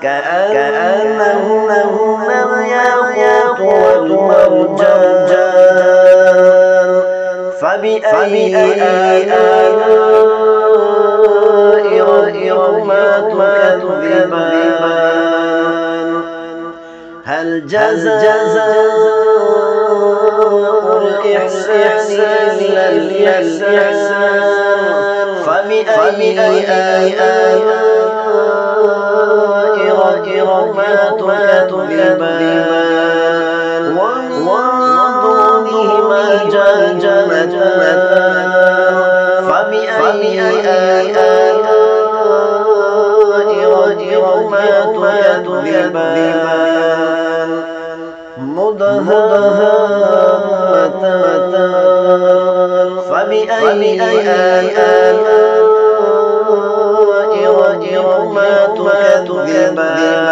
كأنهن الياقوت والمرجان فبأي آلاء ربكما تكذبان هل جزاء الإحسان إلا الإحسان فبأي آلاء ربكما تكذبان ومن دونهما جنتان فبأي آلاء ربكما تكذبان مدهامتان فبأي آلاء ربكما تكذبان